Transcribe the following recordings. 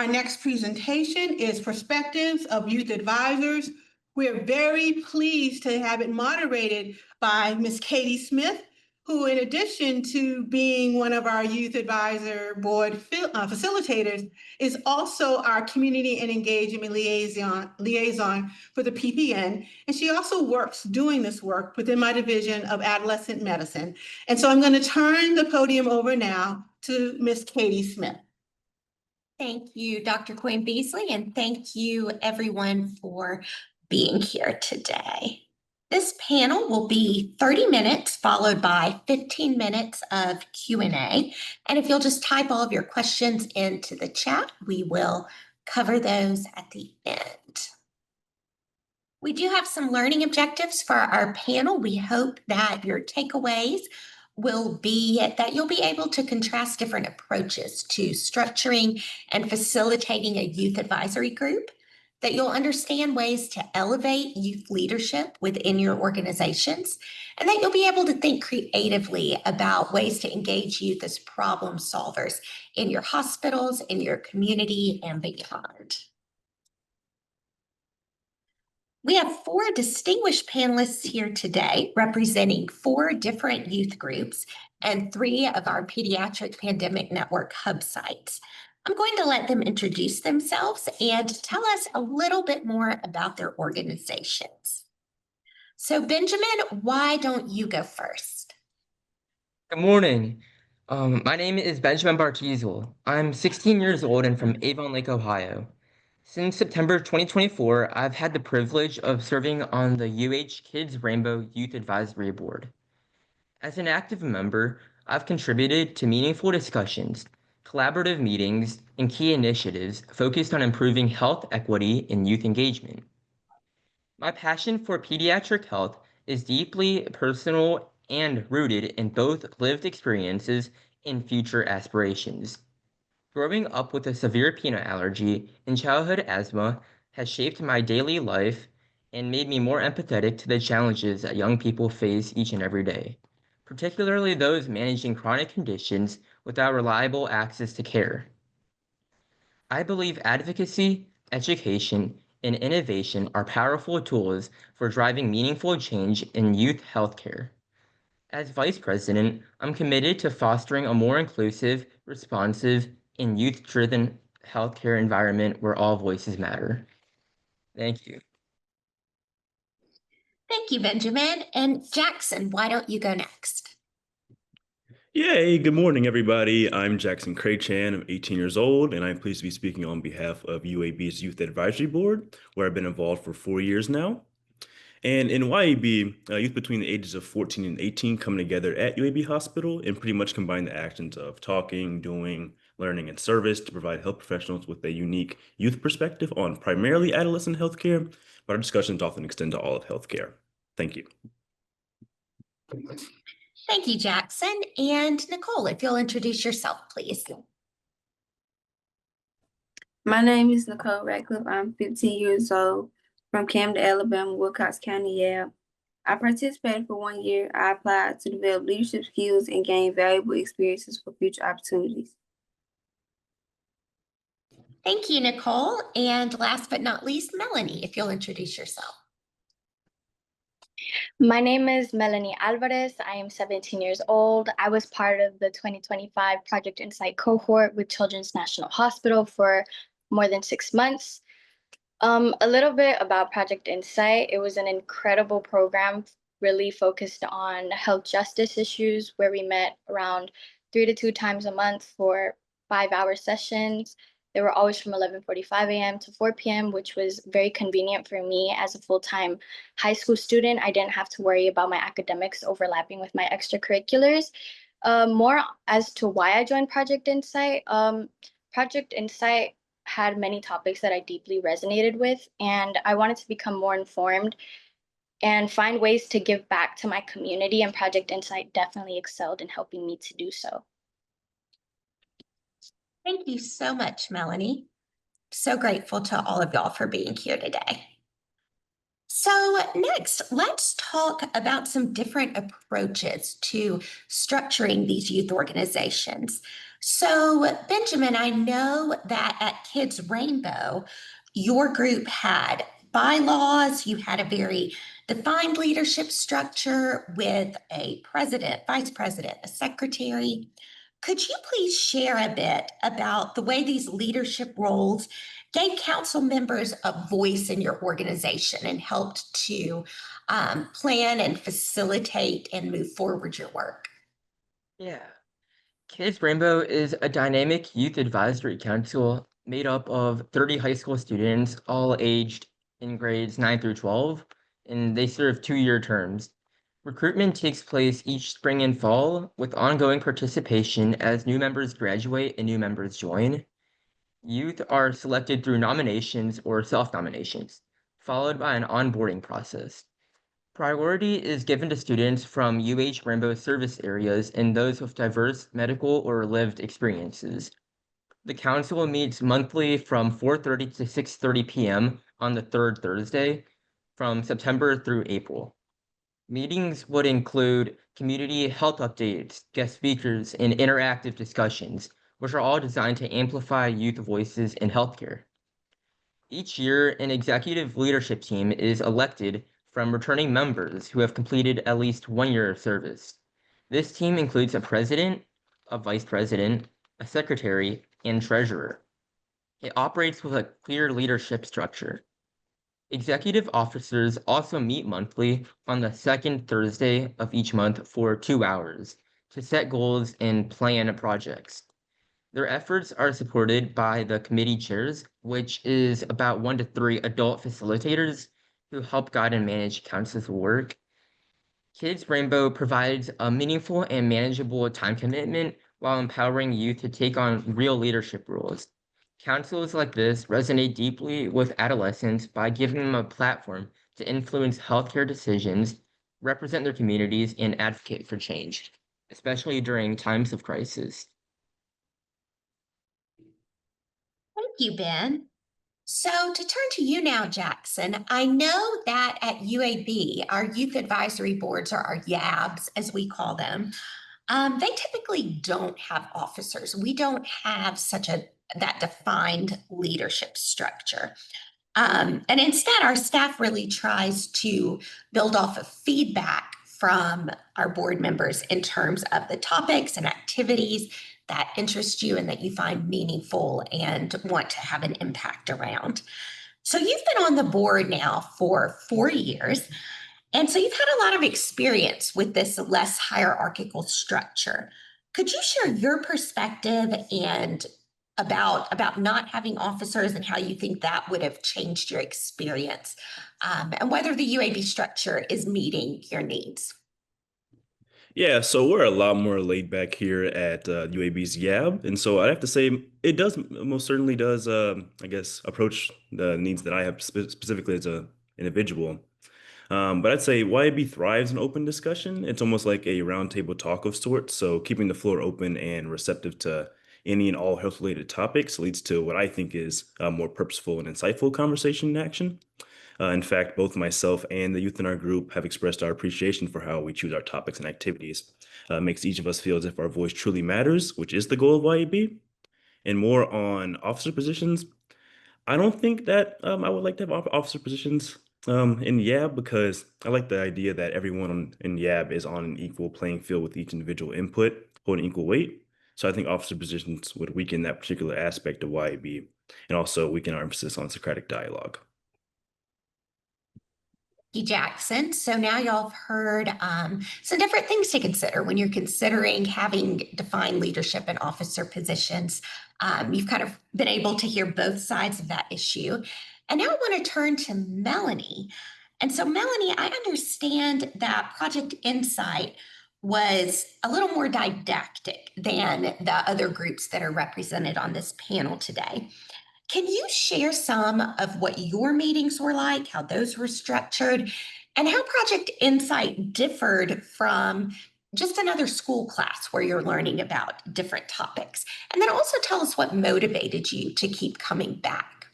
Our next presentation is Perspectives of Youth Advisors. We're very pleased to have it moderated by Ms. Katie Smith, who, in addition to being one of our Youth Advisor Board facilitators, is also our Community and Engagement liaison for the PPN. And she also works doing this work within my division of adolescent medicine. And so I'm going to turn the podium over now to Ms. Katie Smith. Thank you, Dr. Quinn Beasley, and thank you everyone for being here today. This panel will be 30 minutes followed by 15 minutes of Q&A. And if you'll just type all of your questions into the chat, we will cover those at the end. We do have some learning objectives for our panel. We hope that your takeaways will be that you'll be able to contrast different approaches to structuring and facilitating a youth advisory group, that you'll understand ways to elevate youth leadership within your organizations, and that you'll be able to think creatively about ways to engage youth as problem solvers in your hospitals, in your community, and beyond. We have 4 distinguished panelists here today representing 4 different youth groups and 3 of our Pediatric Pandemic Network hub sites. I'm going to let them introduce themselves and tell us a little bit more about their organizations. So Benjamin, why don't you go first? Good morning. My name is Benjamin Bartizel. I'm 16 years old and from Avon Lake, Ohio. Since September 2024, I've had the privilege of serving on the UH Kids Rainbow Youth Advisory Board. As an active member, I've contributed to meaningful discussions, collaborative meetings, and key initiatives focused on improving health equity and youth engagement. My passion for pediatric health is deeply personal and rooted in both lived experiences and future aspirations. Growing up with a severe peanut allergy and childhood asthma has shaped my daily life and made me more empathetic to the challenges that young people face each and every day, particularly those managing chronic conditions without reliable access to care. I believe advocacy, education, and innovation are powerful tools for driving meaningful change in youth healthcare. As Vice President, I'm committed to fostering a more inclusive, responsive, and youth-driven healthcare environment where all voices matter. Thank you. Thank you, Benjamin. And Jackson, why don't you go next? Yay, good morning, everybody. I'm Jackson Cray-Chan. I'm 18 years old, and I'm pleased to be speaking on behalf of UAB's Youth Advisory Board, where I've been involved for 4 years now. And in YAB, youth between the ages of 14 and 18 come together at UAB Hospital and pretty much combine the actions of talking, doing, learning, and service to provide health professionals with a unique youth perspective on primarily adolescent healthcare, but our discussions often extend to all of healthcare. Thank you. Thank you, Jackson. And Nicole, if you'll introduce yourself, please. My name is Nicole Radcliffe. I'm 15 years old from Camden, Alabama, Wilcox County, Yale. I participated for 1 year. I applied to develop leadership skills and gain valuable experiences for future opportunities. Thank you, Nicole. And last but not least, Melanie, if you'll introduce yourself. My name is Melanie Alvarez. I am 17 years old. I was part of the 2025 Project Insight cohort with Children's National Hospital for more than 6 months. A little bit about Project Insight. It was an incredible program, really focused on health justice issues, where we met around 3 to 2 times a month for 5-hour sessions. They were always from 11:45 a.m. to 4 p.m., which was very convenient for me as a full-time high school student. I didn't have to worry about my academics overlapping with my extracurriculars. More as to why I joined Project Insight. Project Insight had many topics that I deeply resonated with, and I wanted to become more informed and find ways to give back to my community, and Project Insight definitely excelled in helping me to do so. Thank you so much, Melanie. So grateful to all of y'all for being here today. So next, let's talk about some different approaches to structuring these youth organizations. So, Benjamin, I know that at Kids Rainbow, your group had bylaws, you had a very defined leadership structure with a president, vice president, a secretary. Could you please share a bit about the way these leadership roles gave council members a voice in your organization and helped to plan and facilitate and move forward your work? Yeah. Kids Rainbow is a dynamic youth advisory council made up of 30 high school students, all aged in grades 9 through 12, and they serve 2-year terms. Recruitment takes place each spring and fall, with ongoing participation as new members graduate and new members join. Youth are selected through nominations or self-nominations, followed by an onboarding process. Priority is given to students from UH Rainbow service areas and those with diverse medical or lived experiences. The council meets monthly from 4:30 to 6:30 p.m. on the third Thursday from September through April. Meetings would include community health updates, guest speakers, and interactive discussions, which are all designed to amplify youth voices in healthcare. Each year, an executive leadership team is elected from returning members who have completed at least 1 year of service. This team includes a president, a vice president, a secretary, and treasurer. It operates with a clear leadership structure. Executive officers also meet monthly on the second Thursday of each month for 2 hours to set goals and plan projects. Their efforts are supported by the committee chairs, which is about 1 to 3 adult facilitators who help guide and manage council's work. Kids Rainbow provides a meaningful and manageable time commitment while empowering youth to take on real leadership roles. Councils like this resonate deeply with adolescents by giving them a platform to influence healthcare decisions, represent their communities, and advocate for change, especially during times of crisis. Thank you, Ben. So to turn to you now, Jackson, I know that at UAB, our youth advisory boards, or our YABs, as we call them, they typically don't have officers. We don't have such that defined leadership structure. And instead, our staff really tries to build off of feedback from our board members in terms of the topics and activities that interest you and that you find meaningful and want to have an impact around. So you've been on the board now for 4 years. And so you've had a lot of experience with this less hierarchical structure. Could you share your perspective and about not having officers and how you think that would have changed your experience, and whether the UAB structure is meeting your needs? Yeah, so we're a lot more laid back here at UAB's YAB, and so I have to say it does most certainly does I guess approach the needs that I have specifically as a individual. But I'd say YAB thrives in open discussion. It's almost like a roundtable talk of sorts. So keeping the floor open and receptive to any and all health-related topics leads to what I think is a more purposeful and insightful conversation and action. In fact, both myself and the youth in our group have expressed our appreciation for how we choose our topics and activities. It makes each of us feel as if our voice truly matters, which is the goal of YAB. And more on officer positions, I don't think that I would like to have officer positions in YAB because I like the idea that everyone in YAB is on an equal playing field with each individual input, holding equal weight. So I think officer positions would weaken that particular aspect of YAB and also weaken our emphasis on Socratic dialogue. Jackson. So now y'all have heard some different things to consider when you're considering having defined leadership and officer positions. You've kind of been able to hear both sides of that issue. And now I want to turn to Melanie. And so, Melanie, I understand that Project Insight was a little more didactic than the other groups that are represented on this panel today. Can you share some of what your meetings were like, how those were structured, and how Project Insight differed from just another school class where you're learning about different topics? And then also tell us what motivated you to keep coming back.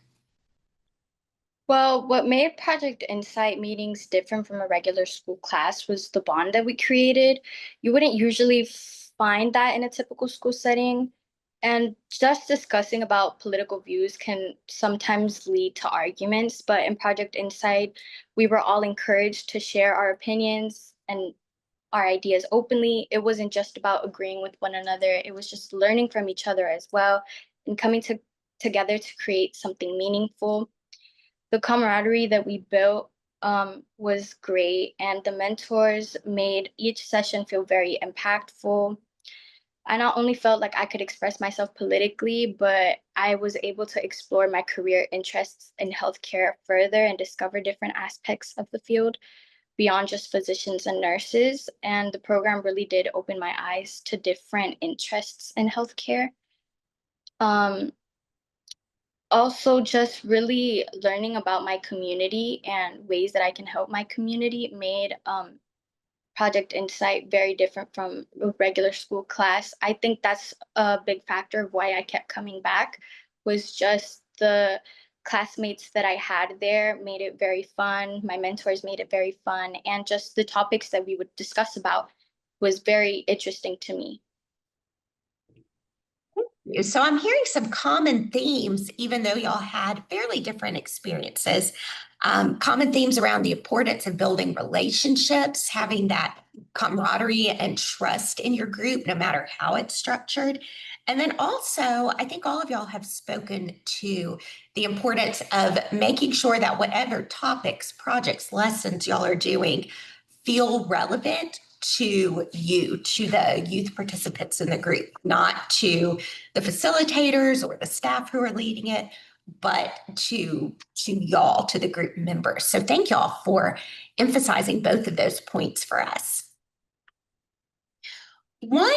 Well, what made Project Insight meetings different from a regular school class was the bond that we created. You wouldn't usually find that in a typical school setting. And just discussing about political views can sometimes lead to arguments, but in Project Insight, we were all encouraged to share our opinions and our ideas openly. It wasn't just about agreeing with one another, it was just learning from each other as well and coming together to create something meaningful. The camaraderie that we built was great, and the mentors made each session feel very impactful. I not only felt like I could express myself politically, but I was able to explore my career interests in healthcare further and discover different aspects of the field beyond just physicians and nurses. And the program really did open my eyes to different interests in healthcare. Um, Also, just really learning about my community and ways that I can help my community made Project Insight very different from a regular school class. I think that's a big factor of why I kept coming back, was just the classmates that I had there made it very fun. My mentors made it very fun, and just the topics that we would discuss about was very interesting to me. So I'm hearing some common themes, even though y'all had fairly different experiences. Common themes around the importance of building relationships, having that camaraderie and trust in your group, no matter how it's structured. And then also, I think all of y'all have spoken to the importance of making sure that whatever topics, projects, lessons y'all are doing feel relevant to you, to the youth participants in the group, not to the facilitators or the staff who are leading it, but to y'all, to the group members. So thank y'all for emphasizing both of those points for us. One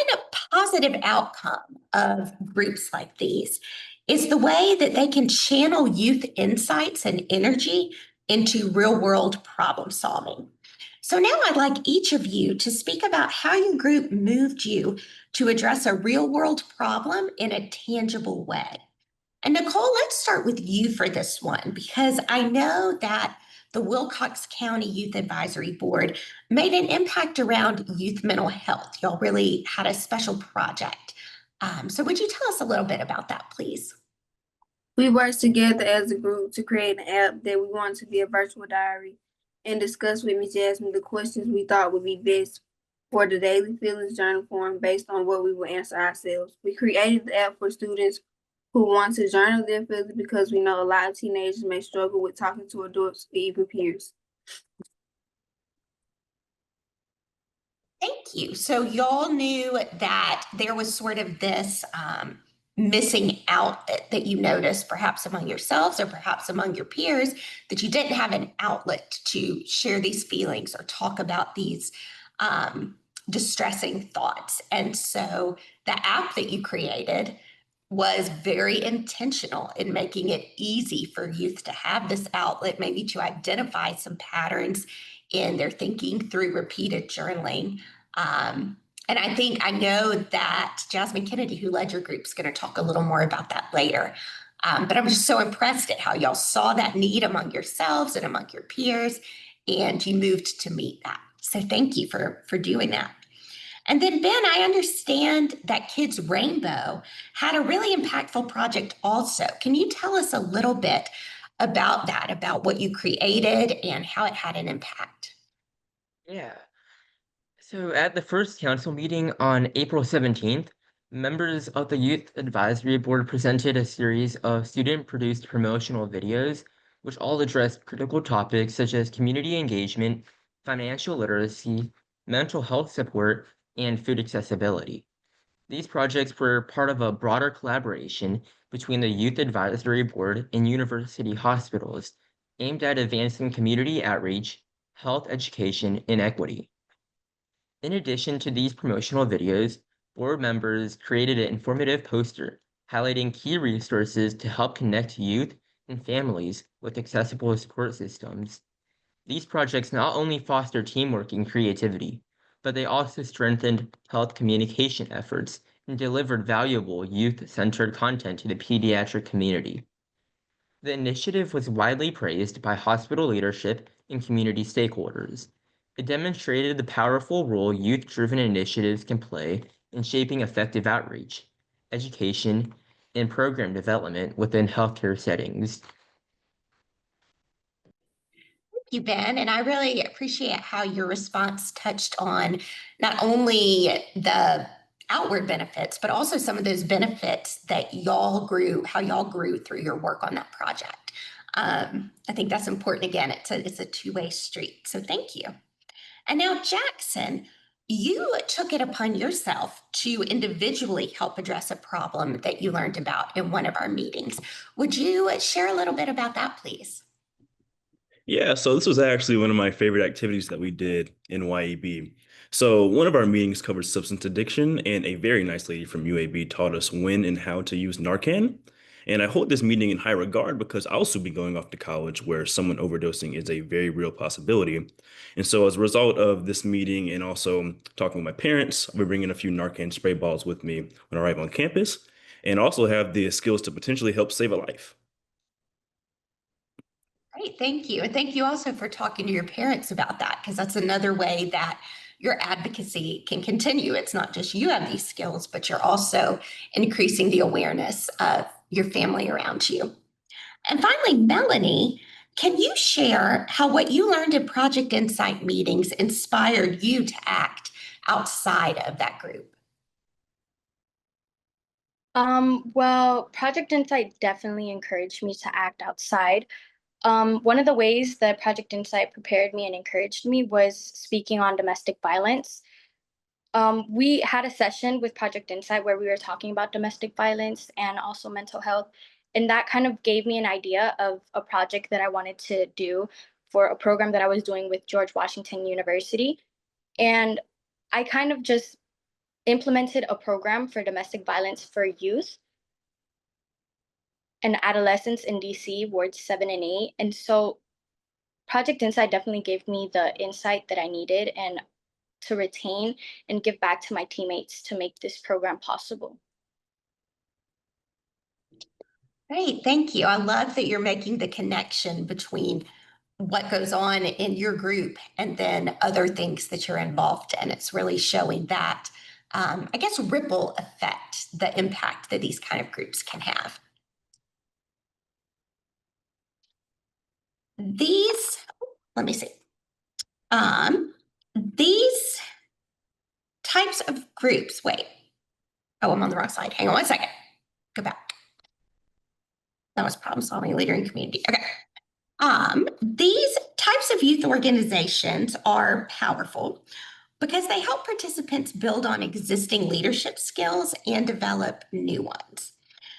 positive outcome of groups like these is the way that they can channel youth insights and energy into real world problem solving. So now I'd like each of you to speak about how your group moved you to address a real world problem in a tangible way. And Nicole, let's start with you for this one, because I know that the Wilcox County Youth Advisory Board made an impact around youth mental health. Y'all really had a special project. So would you tell us a little bit about that, please? We worked together as a group to create an app that we wanted to be a virtual diary and discuss with Ms. Jasmine the questions we thought would be best for the daily feelings journal form based on what we would answer ourselves. We created the app for students who want to journal their feelings because we know a lot of teenagers may struggle with talking to adults or even peers. Thank you. So y'all knew that there was sort of this missing outlet that you noticed, perhaps among yourselves or perhaps among your peers, that you didn't have an outlet to share these feelings or talk about these distressing thoughts. And so the app that you created was very intentional in making it easy for youth to have this outlet, maybe to identify some patterns in their thinking through repeated journaling. And I know that Jasmine Kennedy, who led your group, is going to talk a little more about that later. But I'm just so impressed at how y'all saw that need among yourselves and among your peers, and you moved to meet that. So thank you for doing that. And then, Ben, I understand that Kids Rainbow had a really impactful project also. Can you tell us a little bit about that, about what you created and how it had an impact? Yeah. So at the first council meeting on April 17th, members of the Youth Advisory Board presented a series of student-produced promotional videos, which all addressed critical topics such as community engagement, financial literacy, mental health support, and food accessibility. These projects were part of a broader collaboration between the Youth Advisory Board and university hospitals aimed at advancing community outreach, health education, and equity. In addition to these promotional videos, board members created an informative poster highlighting key resources to help connect youth and families with accessible support systems. These projects not only foster teamwork and creativity, but they also strengthened health communication efforts and delivered valuable youth-centered content to the pediatric community. The initiative was widely praised by hospital leadership and community stakeholders. It demonstrated the powerful role youth-driven initiatives can play in shaping effective outreach. education, and program development within healthcare settings. Thank you, Ben, and I really appreciate how your response touched on not only the outward benefits, but also some of those benefits that how y'all grew through your work on that project. I think that's important. Again, it's a two-way street. So thank you. And now, Jackson, you took it upon yourself to individually help address a problem that you learned about in one of our meetings. Would you share a little bit about that, please? Yeah, so this was actually one of my favorite activities that we did in YEB. So one of our meetings covered substance addiction, and a very nice lady from UAB taught us when and how to use Narcan. And I hold this meeting in high regard because I'll soon be going off to college where someone overdosing is a very real possibility. And so as a result of this meeting and also talking with my parents, I'll be bringing a few Narcan spray bottles with me when I arrive on campus, and also have the skills to potentially help save a life. Great, thank you. And thank you also for talking to your parents about that, because that's another way that your advocacy can continue. It's not just you have these skills, but you're also increasing the awareness of your family around you. And finally, Melanie, can you share how what you learned in Project Insight meetings inspired you to act outside of that group? Well, Project Insight definitely encouraged me to act outside. One of the ways that Project Insight prepared me and encouraged me was speaking on domestic violence. We had a session with Project Insight where we were talking about domestic violence and also mental health. And that kind of gave me an idea of a project that I wanted to do for a program that I was doing with George Washington University. And I kind of just implemented a program for domestic violence for youth and adolescents in DC, wards 7 and 8. And so Project Insight definitely gave me the insight that I needed and to retain and give back to my teammates to make this program possible. Great, thank you. I love that you're making the connection between what goes on in your group and then other things that you're involved in. It's really showing that, I guess, ripple effect, the impact that these kind of groups can have. Let me see. These types of groups, wait. Oh, I'm on the wrong slide. Hang on one second. Go back. That was problem solving, leader in community. Okay. These types of youth organizations are powerful because they help participants build on existing leadership skills and develop new ones.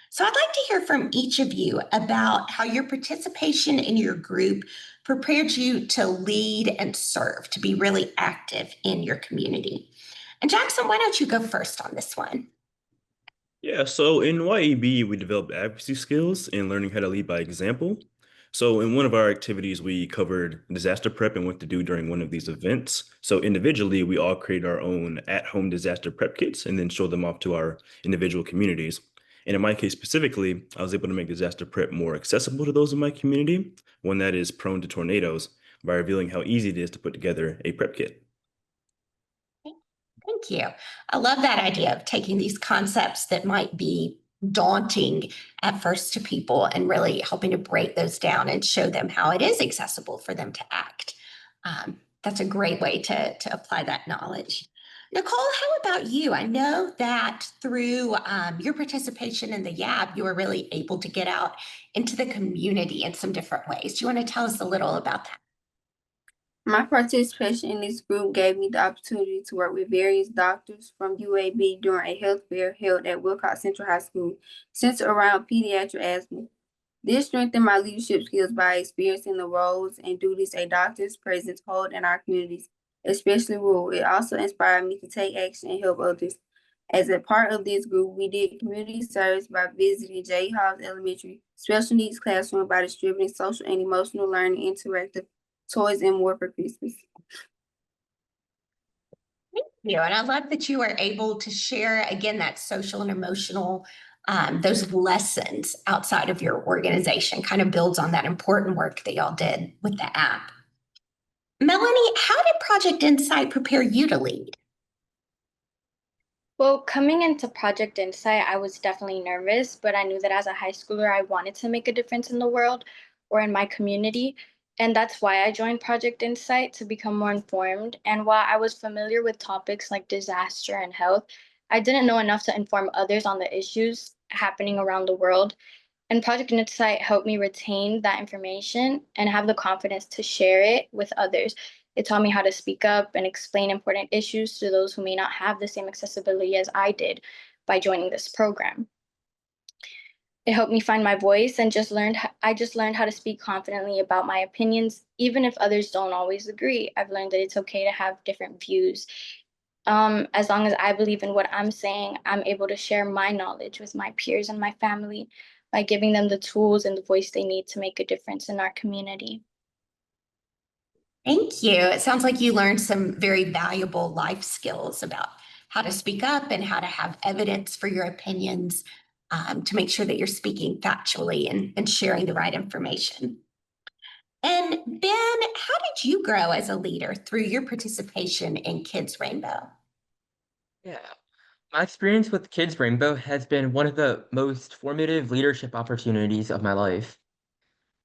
So I'd like to hear from each of you about how your participation in your group prepared you to lead and serve, to be really active in your community. And Jackson, why don't you go first on this one? Yeah, so in YEB, we developed advocacy skills and learning how to lead by example. So in one of our activities, we covered disaster prep and what to do during one of these events. So individually, we all created our own at-home disaster prep kits and then showed them off to our individual communities. And in my case specifically, I was able to make disaster prep more accessible to those in my community, one that is prone to tornadoes, by revealing how easy it is to put together a prep kit. Thank you. I love that idea of taking these concepts that might be daunting at first to people and really helping to break those down and show them how it is accessible for them to act. That's a great way to apply that knowledge. Nicole, how about you? I know that through your participation in the YAB, you were really able to get out into the community in some different ways. Do you want to tell us a little about that? My participation in this group gave me the opportunity to work with various doctors from UAB during a health fair held at Wilcox Central High School centered around pediatric asthma. This strengthened my leadership skills by experiencing the roles and duties a doctor's presence hold in our communities, especially rural. It also inspired me to take action and help others. As a part of this group, we did community service by visiting J. Hobbs Elementary special needs classroom by distributing social and emotional learning interactive toys and more for Christmas. Thank you. And I love that you are able to share, again, that social and emotional, those lessons outside of your organization, kind of builds on that important work that y'all did with the app. Melanie, how did Project Insight prepare you to lead? Well, coming into Project Insight, I was definitely nervous, but I knew that as a high schooler, I wanted to make a difference in the world or in my community. And that's why I joined Project Insight to become more informed. And while I was familiar with topics like disaster and health, I didn't know enough to inform others on the issues happening around the world. And Project Insight helped me retain that information and have the confidence to share it with others. It taught me how to speak up and explain important issues to those who may not have the same accessibility as I did by joining this program. It helped me find my voice and I just learned how to speak confidently about my opinions, even if others don't always agree. I've learned that it's okay to have different views. As long as I believe in what I'm saying, I'm able to share my knowledge with my peers and my family by giving them the tools and the voice they need to make a difference in our community. Thank you. It sounds like you learned some very valuable life skills about how to speak up and how to have evidence for your opinions, to make sure that you're speaking factually and sharing the right information. And Ben, how did you grow as a leader through your participation in Kids Rainbow? Yeah. My experience with Kids Rainbow has been one of the most formative leadership opportunities of my life.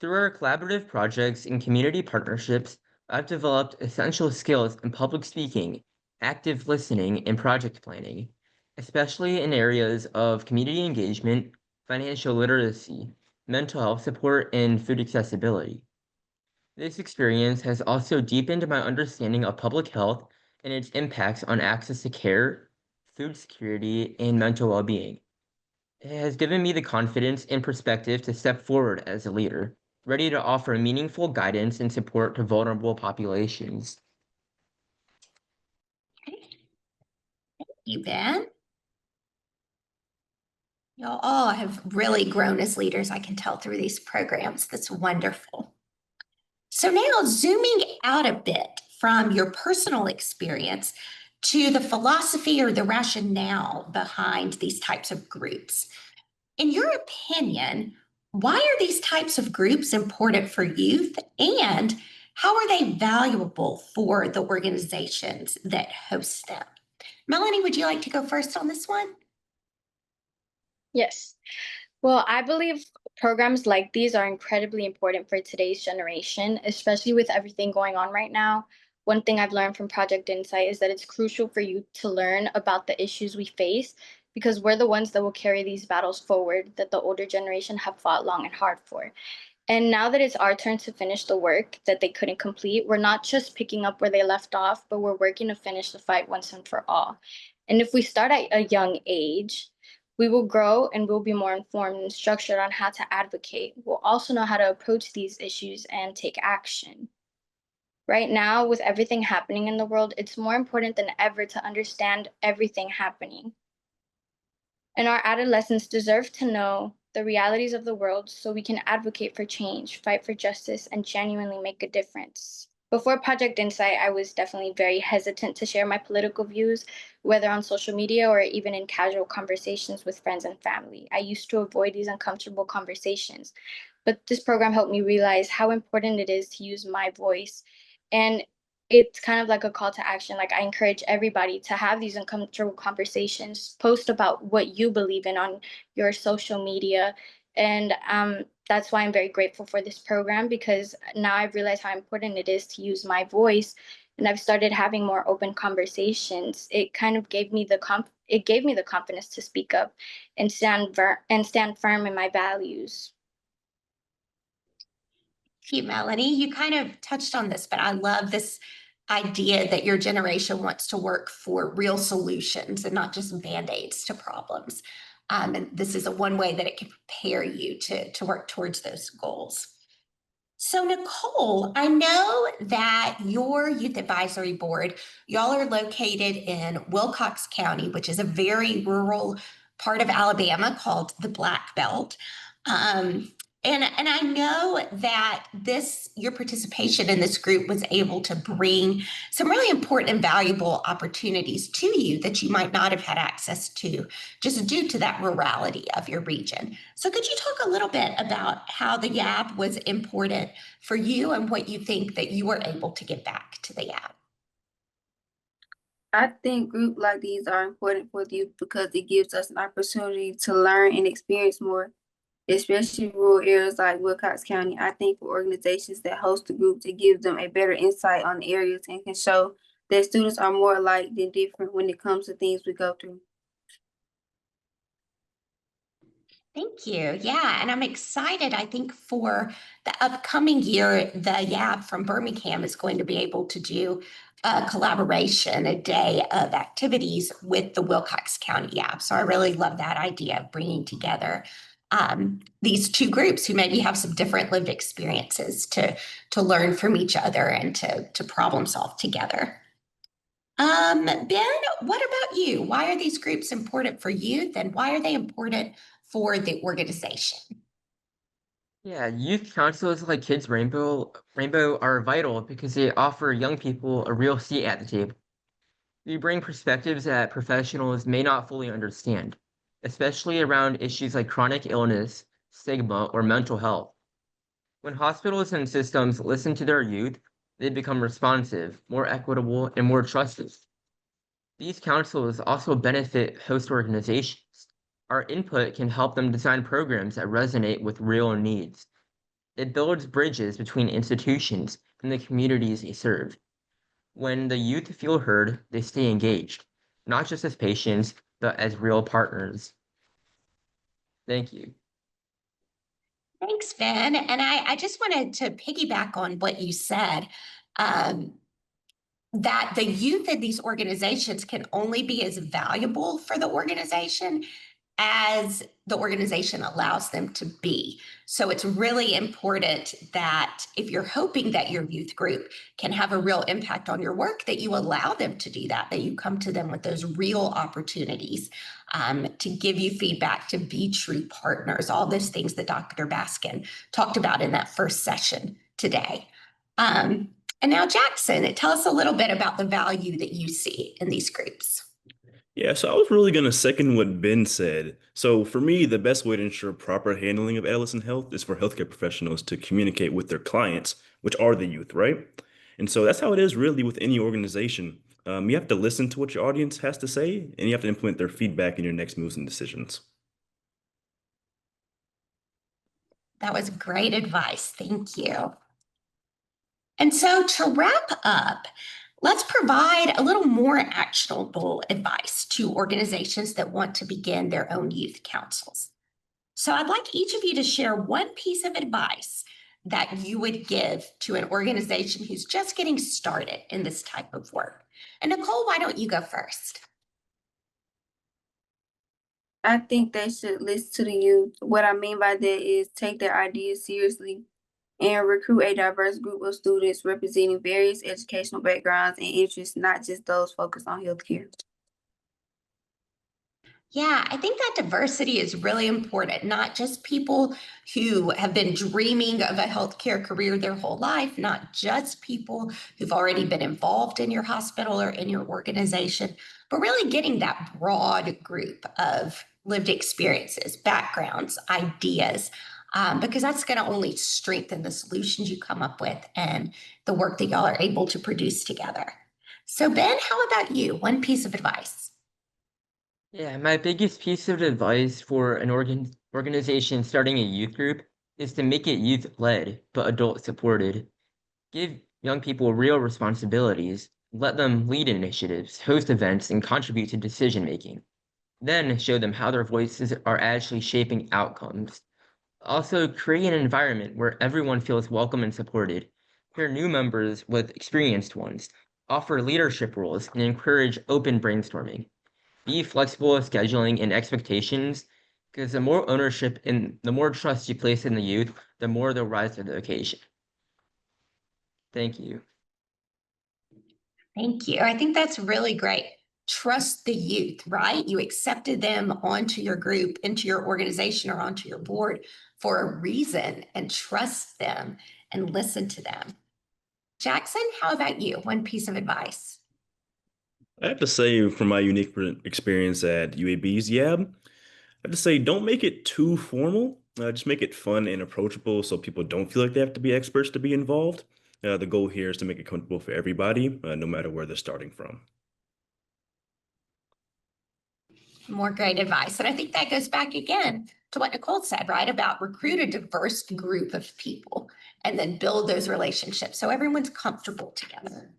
Through our collaborative projects and community partnerships, I've developed essential skills in public speaking, active listening, and project planning, especially in areas of community engagement, financial literacy, mental health support, and food accessibility. This experience has also deepened my understanding of public health and its impacts on access to care, food security, and mental well-being. It has given me the confidence and perspective to step forward as a leader, ready to offer meaningful guidance and support to vulnerable populations. You, Ben? Y'all all have really grown as leaders, I can tell through these programs. That's wonderful. So now zooming out a bit from your personal experience to the philosophy or the rationale behind these types of groups. In your opinion, why are these types of groups important for youth, and how are they valuable for the organizations that host them? Melanie, would you like to go first on this one? Yes. Well, I believe programs like these are incredibly important for today's generation, especially with everything going on right now. One thing I've learned from Project Insight is that it's crucial for youth to learn about the issues we face because we're the ones that will carry these battles forward that the older generation have fought long and hard for. And now that it's our turn to finish the work that they couldn't complete, we're not just picking up where they left off, but we're working to finish the fight once and for all. And if we start at a young age, we will grow and we'll be more informed and structured on how to advocate. We'll also know how to approach these issues and take action. Right now, with everything happening in the world, it's more important than ever to understand everything happening. And our adolescents deserve to know the realities of the world so we can advocate for change, fight for justice, and genuinely make a difference. Before Project Insight, I was definitely very hesitant to share my political views, whether on social media or even in casual conversations with friends and family. I used to avoid these uncomfortable conversations, but this program helped me realize how important it is to use my voice. And it's kind of like a call to action. Like, I encourage everybody to have these uncomfortable conversations, post about what you believe in on your social media. And that's why I'm very grateful for this program, because now I've realized how important it is to use my voice. And I've started having more open conversations. It kind of gave me it gave me the confidence to speak up and stand firm in my values. Thank you, Melanie. You kind of touched on this, but I love this idea that your generation wants to work for real solutions and not just band-aids to problems. And this is one way that it can prepare you to work towards those goals. So Nicole, I know that your youth advisory board, y'all are located in Wilcox County, which is a very rural part of Alabama called the Black Belt. And I know that your participation in this group was able to bring some really important and valuable opportunities to you that you might not have had access to just due to that rurality of your region. So could you talk a little bit about how the YAB was important for you and what you think that you were able to give back to the YAB? I think groups like these are important for the youth because it gives us an opportunity to learn and experience more, especially in rural areas like Wilcox County. I think for organizations that host the groups, it gives them a better insight on the areas and can show that students are more alike than different when it comes to things we go through. Thank you. Yeah, and I'm excited. I think for the upcoming year, the YAB from Birmingham is going to be able to do a collaboration, a day of activities with the Wilcox County YAB. So I really love that idea of bringing together these two groups who maybe have some different lived experiences to learn from each other and to problem solve together. Ben, what about you? Why are these groups important for youth and why are they important for the organization? Yeah, youth councils like Kids Rainbow are vital because they offer young people a real seat at the table. We bring perspectives that professionals may not fully understand, especially around issues like chronic illness, stigma, or mental health. When hospitals and systems listen to their youth, they become responsive, more equitable, and more trusted. These councils also benefit host organizations. Our input can help them design programs that resonate with real needs. It builds bridges between institutions and the communities they serve. When the youth feel heard, they stay engaged, not just as patients, but as real partners. Thank you. Thanks, Ben. And I just wanted to piggyback on what you said. That the youth in these organizations can only be as valuable for the organization as the organization allows them to be. So it's really important that if you're hoping that your youth group can have a real impact on your work, that you allow them to do that you come to them with those real opportunities to give you feedback, to be true partners, all those things that Dr. Baskin talked about in that first session today. And now, Jackson, tell us a little bit about the value that you see in these groups. Yeah, so I was really going to second what Ben said. So for me, the best way to ensure proper handling of adolescent health is for healthcare professionals to communicate with their clients, which are the youth, right? And so that's how it is really with any organization. You have to listen to what your audience has to say, and you have to implement their feedback in your next moves and decisions. That was great advice. Thank you. And so to wrap up, let's provide a little more actionable advice to organizations that want to begin their own youth councils. So I'd like each of you to share one piece of advice that you would give to an organization who's just getting started in this type of work. And Nicole, why don't you go first? I think they should listen to the youth. What I mean by that is take their ideas seriously and recruit a diverse group of students representing various educational backgrounds and interests, not just those focused on healthcare. Yeah, I think that diversity is really important, not just people who have been dreaming of a healthcare career their whole life, not just people who've already been involved in your hospital or in your organization, but really getting that broad group of lived experiences, backgrounds, ideas, because that's going to only strengthen the solutions you come up with and the work that y'all are able to produce together. So, Ben, how about you? One piece of advice. Yeah, my biggest piece of advice for an organization starting a youth group is to make it youth-led but adult-supported. Give young people real responsibilities, let them lead initiatives, host events, and contribute to decision-making. Then show them how their voices are actually shaping outcomes. Also, create an environment where everyone feels welcome and supported. Pair new members with experienced ones. Offer leadership roles and encourage open brainstorming. Be flexible with scheduling and expectations, because the more ownership and the more trust you place in the youth, the more they'll rise to the occasion. Thank you. Thank you. I think that's really great. Trust the youth, right? You accepted them onto your group, into your organization, or onto your board for a reason, and trust them and listen to them. Jackson, how about you? One piece of advice. I have to say, from my unique experience at UAB's YAB, I have to say, don't make it too formal. Just make it fun and approachable so people don't feel like they have to be experts to be involved. The goal here is to make it comfortable for everybody, no matter where they're starting from. More great advice. And I think that goes back again to what Nicole said, right? About recruit a diverse group of people and then build those relationships so everyone's comfortable together.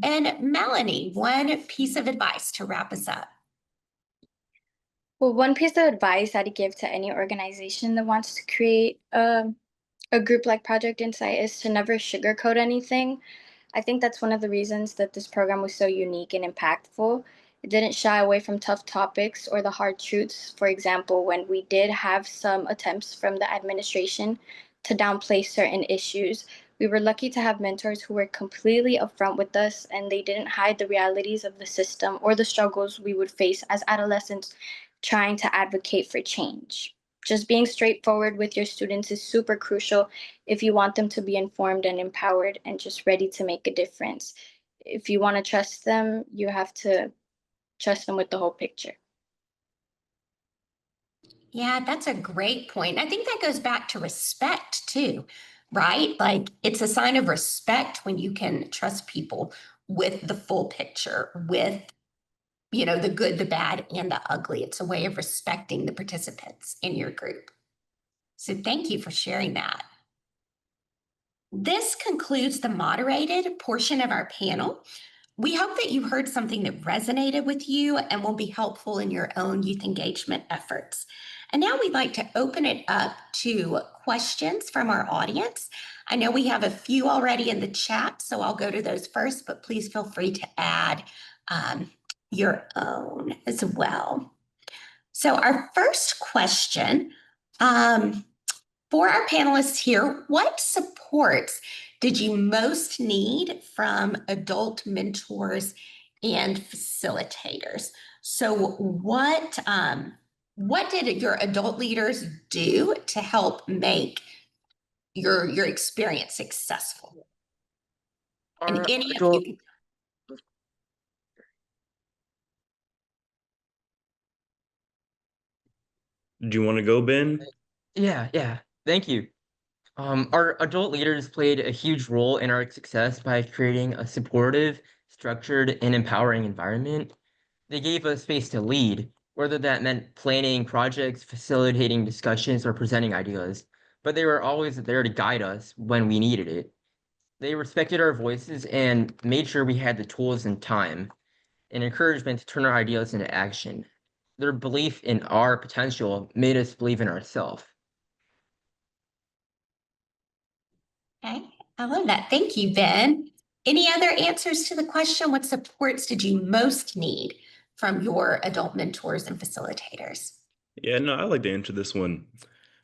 And Melanie, one piece of advice to wrap us up. Well, one piece of advice I'd give to any organization that wants to create a group like Project Insight is to never sugarcoat anything. I think that's one of the reasons that this program was so unique and impactful. It didn't shy away from tough topics or the hard truths. For example, when we did have some attempts from the administration to downplay certain issues, we were lucky to have mentors who were completely upfront with us, and they didn't hide the realities of the system or the struggles we would face as adolescents trying to advocate for change. Just being straightforward with your students is super crucial if you want them to be informed and empowered and just ready to make a difference. If you want to trust them, you have to trust them with the whole picture. Yeah, that's a great point. I think that goes back to respect too, right? Like it's a sign of respect when you can trust people with the full picture, with, you know, the good, the bad, and the ugly. It's a way of respecting the participants in your group. So thank you for sharing that. This concludes the moderated portion of our panel. We hope that you heard something that resonated with you and will be helpful in your own youth engagement efforts. And now we'd like to open it up to questions from our audience. I know we have a few already in the chat, so I'll go to those first, but please feel free to add your own as well. So our first question, for our panelists here, what supports did you most need from adult mentors and facilitators? So what did your adult leaders do to help make your experience successful? And Our any of adult, you. Do you want to go, Ben? yeah, thank you. Our adult leaders played a huge role in our success by creating a supportive, structured, and empowering environment. They gave us space to lead, whether that meant planning projects, facilitating discussions, or presenting ideas, but they were always there to guide us when we needed it. They respected our voices and made sure we had the tools and time and encouragement to turn our ideas into action. Their belief in our potential made us believe in ourselves. Okay, I love that. Thank you, Ben. Any other answers to the question? What supports did you most need from your adult mentors and facilitators? Yeah, no, I like to answer this one.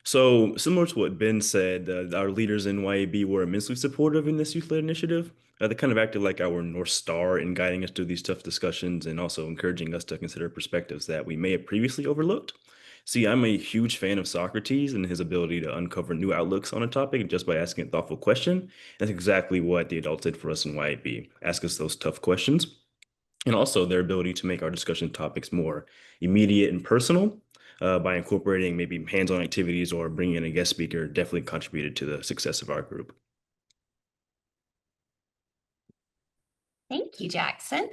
So, similar to what Ben said, our leaders in YAB were immensely supportive in this youth-led initiative. They kind of acted like our North Star in guiding us through these tough discussions and also encouraging us to consider perspectives that we may have previously overlooked. See, I'm a huge fan of Socrates and his ability to uncover new outlooks on a topic just by asking a thoughtful question. That's exactly what the adults did for us in YAB. Ask us those tough questions. And also their ability to make our discussion topics more immediate and personal by incorporating maybe hands-on activities or bringing in a guest speaker definitely contributed to the success of our group. Thank you, Jackson.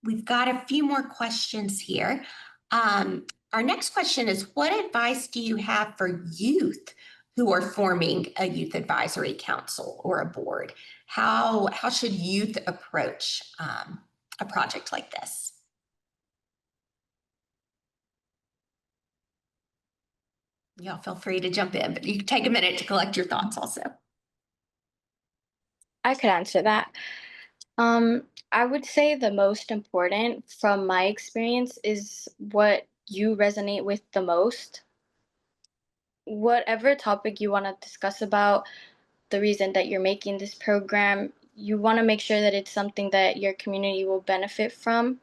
We've got a few more questions here. Our next question is, what advice do you have for youth who are forming a youth advisory council or a board? How should youth approach a project like this? Y'all feel free to jump in, but you can take a minute to collect your thoughts also. I could answer that. I would say the most important from my experience is what you resonate with the most. Whatever topic you want to discuss about, the reason that you're making this program, you want to make sure that it's something that your community will benefit from.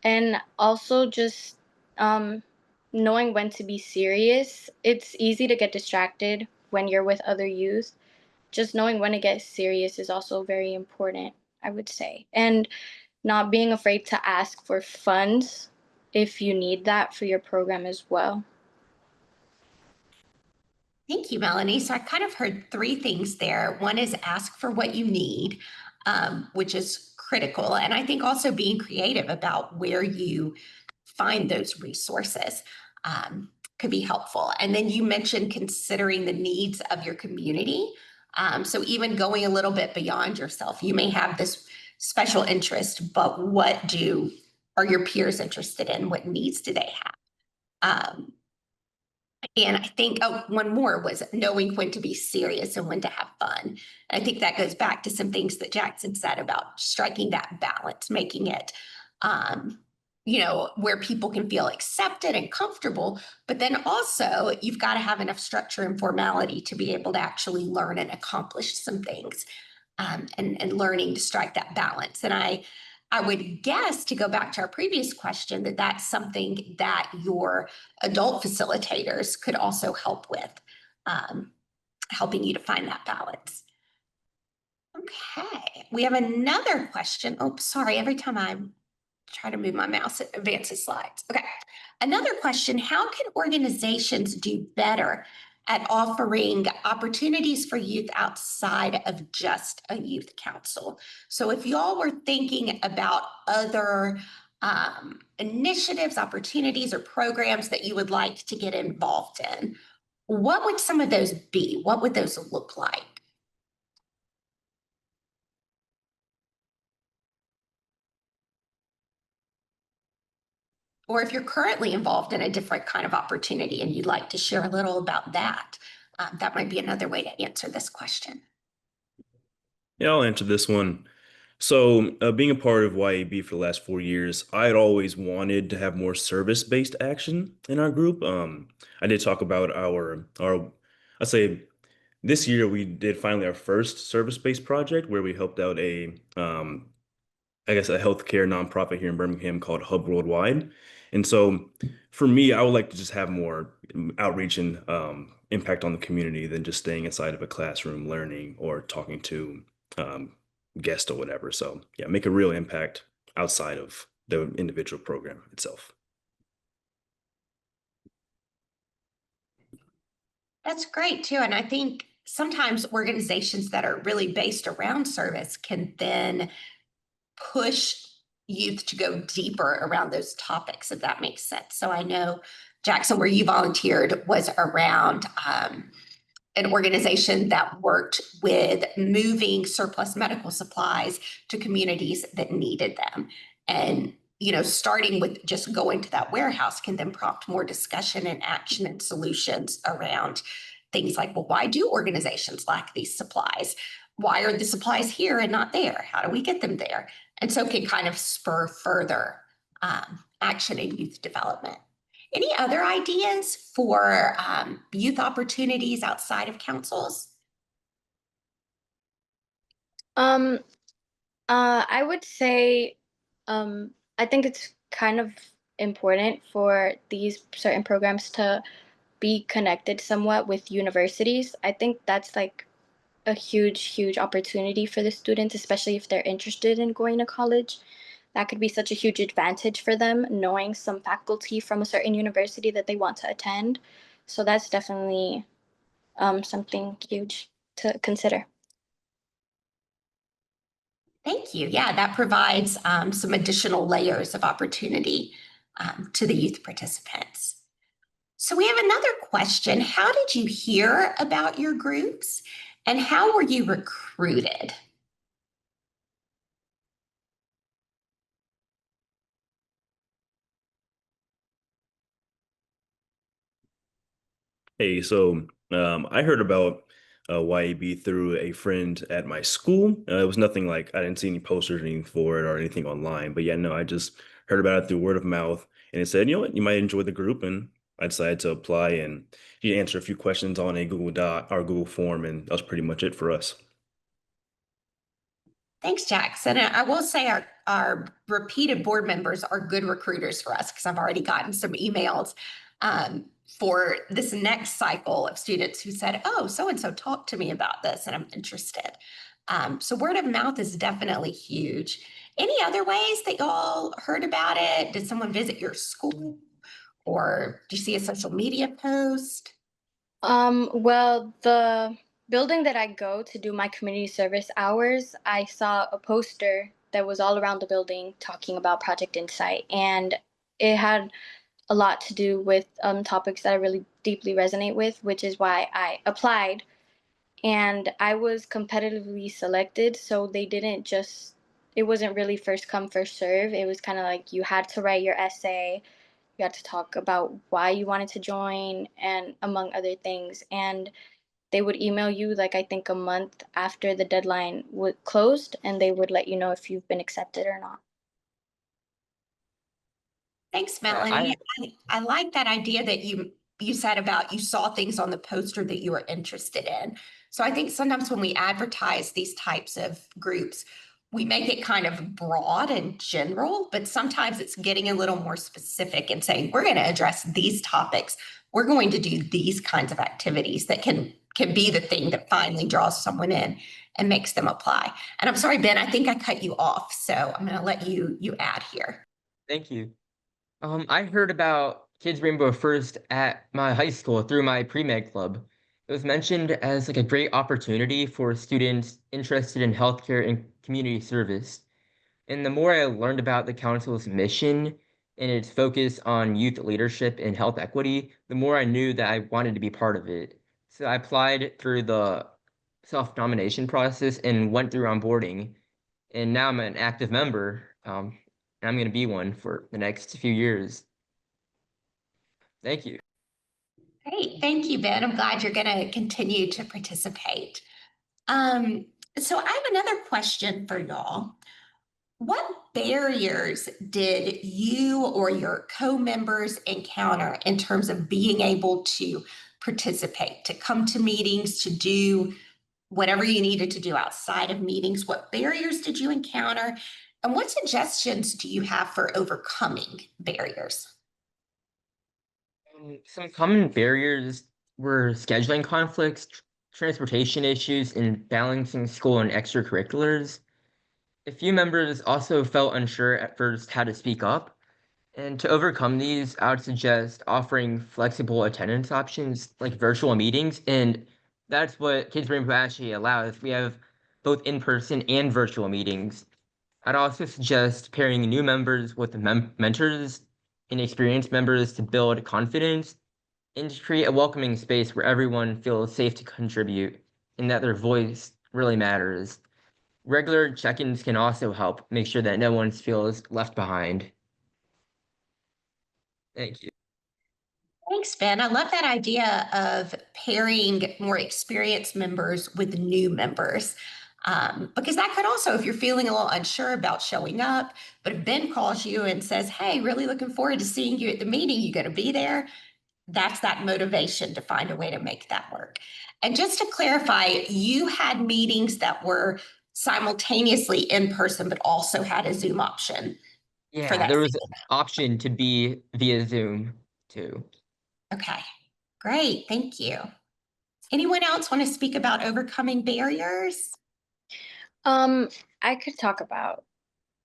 And also just knowing when to be serious. It's easy to get distracted when you're with other youth. Just knowing when to get serious is also very important, I would say. And not being afraid to ask for funds if you need that for your program as well. Thank you, Melanie. So I kind of heard three things there. One is ask for what you need, which is critical. And I think also being creative about where you find those resources could be helpful. And then you mentioned considering the needs of your community. So even going a little bit beyond yourself, you may have this special interest, but what are your peers interested in? What needs do they have? And I think one more was knowing when to be serious and when to have fun. I think that goes back to some things that Jackson said about striking that balance, making it, where people can feel accepted and comfortable, but then also you've got to have enough structure and formality to be able to actually learn and accomplish some things, and learning to strike that balance. And I would guess, to go back to our previous question, that that's something that your adult facilitators could also help with, helping you to find that balance. Okay, we have another question. Oh, sorry, every time I try to move my mouse, it advances slides. Okay, another question: how can organizations do better at offering opportunities for youth outside of just a youth council? So if y'all were thinking about other initiatives, opportunities, or programs that you would like to get involved in, what would some of those be? What would those look like? Or if you're currently involved in a different kind of opportunity and you'd like to share a little about that, that might be another way to answer this question. Yeah, I'll answer this one. So, being a part of YAB for the last 4 years, I had always wanted to have more service-based action in our group. I did talk about I'd say this year we did finally our first service-based project where we helped out I guess a healthcare nonprofit here in Birmingham called Hub Worldwide. And so for me, I would like to just have more outreach and impact on the community than just staying inside of a classroom learning or talking to um, guests or whatever. So yeah, make a real impact outside of the individual program itself. That's great too. And I think sometimes organizations that are really based around service can then push youth to go deeper around those topics, if that makes sense. So I know, Jackson, where you volunteered was around an organization that worked with moving surplus medical supplies to communities that needed them. And starting with just going to that warehouse can then prompt more discussion and action and solutions around things like, well, why do organizations lack these supplies? Why are the supplies here and not there? How do we get them there? And so can kind of spur further action in youth development. Any other ideas for youth opportunities outside of councils? I would say, I think it's kind of important for these certain programs to be connected somewhat with universities. I think that's like a huge opportunity for the students, especially if they're interested in going to college. That could be such a huge advantage for them, knowing some faculty from a certain university that they want to attend. So that's definitely something huge to consider. Thank you. Yeah, that provides some additional layers of opportunity to the youth participants. So we have another question. How did you hear about your groups and how were you recruited? Hey, so I heard about YAB through a friend at my school. It was nothing like I didn't see any posters or anything for it or anything online. But yeah, no, I just heard about it through word of mouth. And it said, you know what, you might enjoy the group. And I decided to apply and you answer a few questions on a Google Doc or Google form. And that was pretty much it for us. Thanks, Jackson. And I will say our repeated board members are good recruiters for us because I've already gotten some emails for this next cycle of students who said, oh, so-and-so talked to me about this and I'm interested. So word of mouth is definitely huge. Any other ways that y'all heard about it? Did someone visit your school or do you see a social media post? Well, the building that I go to do my community service hours, I saw a poster that was all around the building talking about Project Insight. And it had a lot to do with topics that I really deeply resonate with, which is why I applied. And I was competitively selected, so they didn't just, it wasn't really first come, first serve. It was kind of like you had to write your essay, you had to talk about why you wanted to join, and among other things. And they would email you, like, I think a month after the deadline would closed, and they would let you know if you've been accepted or not. Thanks, Yeah, Melanie. I like that idea that you said about you saw things on the poster that you were interested in. So I think sometimes when we advertise these types of groups, we make it kind of broad and general, but sometimes it's getting a little more specific and saying, we're going to address these topics. We're going to do these kinds of activities that can be the thing that finally draws someone in and makes them apply. And I'm sorry, Ben, I think I cut you off. So I'm going to let you add here. Thank you. I heard about Kids Rainbow first at my high school through my pre-med club. It was mentioned as like a great opportunity for students interested in healthcare and community service. And the more I learned about the council's mission and its focus on youth leadership and health equity, the more I knew that I wanted to be part of it. So I applied through the self-nomination process and went through onboarding. And now I'm an active member. And I'm going to be one for the next few years. Thank you. Great. Thank you, Ben. I'm glad you're going to continue to participate. So I have another question for y'all. What barriers did you or your co-members encounter in terms of being able to participate, to come to meetings, to do whatever you needed to do outside of meetings? What barriers did you encounter? And what suggestions do you have for overcoming barriers? Some common barriers were scheduling conflicts, transportation issues, and balancing school and extracurriculars. A few members also felt unsure at first how to speak up. And to overcome these, I would suggest offering flexible attendance options like virtual meetings. And that's what Kids Rainbow actually allows. We have both in-person and virtual meetings. I'd also suggest pairing new members with mentors and experienced members to build confidence and to create a welcoming space where everyone feels safe to contribute and that their voice really matters. Regular check-ins can also help make sure that no one feels left behind. Thank you. Thanks, Ben. I love that idea of pairing more experienced members with new members. Because that could also, if you're feeling a little unsure about showing up, but if Ben calls you and says, hey, really looking forward to seeing you at the meeting, you got to be there. That's that motivation to find a way to make that work. And just to clarify, you had meetings that were simultaneously in person, but also had a Zoom option for Yeah, that. there was an option to be via Zoom too. Okay, great. Thank you. Anyone else want to speak about overcoming barriers? I could talk about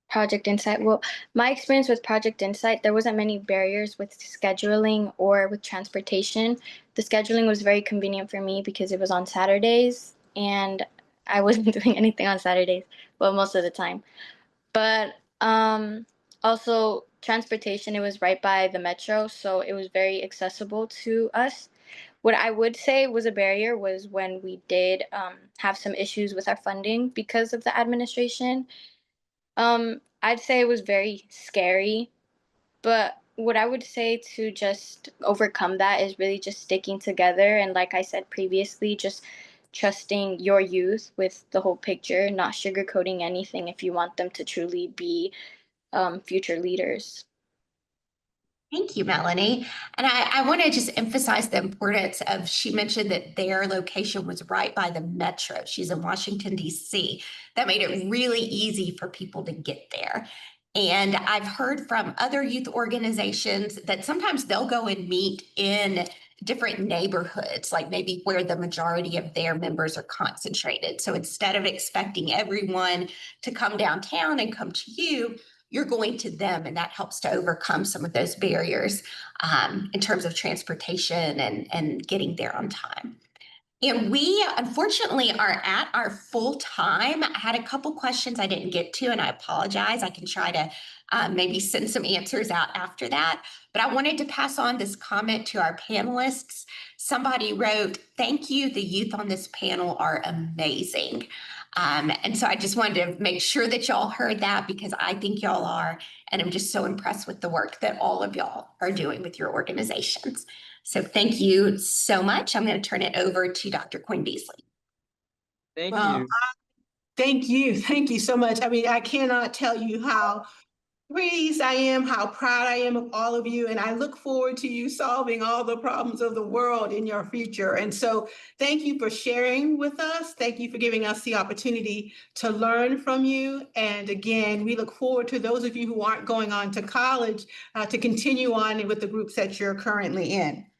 Project Insight. Well, my experience with Project Insight, there wasn't many barriers with scheduling or with transportation. The scheduling was very convenient for me because it was on Saturdays and I wasn't doing anything on Saturdays, well, most of the time. But also transportation, it was right by the metro, so it was very accessible to us. What I would say was a barrier was when we did have some issues with our funding because of the administration. I'd say it was very scary, but what I would say to just overcome that is really just sticking together. And like I said previously, just trusting your youth with the whole picture, not sugarcoating anything if you want them to truly be future leaders. Thank you, Melanie. And I want to just emphasize the importance of, she mentioned that their location was right by the metro. She's in Washington, D.C. That made it really easy for people to get there. And I've heard from other youth organizations that sometimes they'll go and meet in different neighborhoods, like maybe where the majority of their members are concentrated. So instead of expecting everyone to come downtown and come to you, you're going to them, and that helps to overcome some of those barriers in terms of transportation and getting there on time. And we unfortunately are at our full time. I had a couple questions I didn't get to, and I apologize. I can try to maybe send some answers out after that. But I wanted to pass on this comment to our panelists. Somebody wrote, "Thank you. The youth on this panel are amazing." And so I just wanted to make sure that y'all heard that, because I think y'all are. And I'm just so impressed with the work that all of y'all are doing with your organizations. So thank you so much. I'm going to turn it over to Dr. Quinn Beasley. Thank Well, you. Thank you. Thank you so much. I mean, I cannot tell you how pleased I am, how proud I am of all of you. And I look forward to you solving all the problems of the world in your future. And so thank you for sharing with us. Thank you for giving us the opportunity to learn from you. And again, we look forward to those of you who aren't going on to college to continue on with the groups that you're currently in.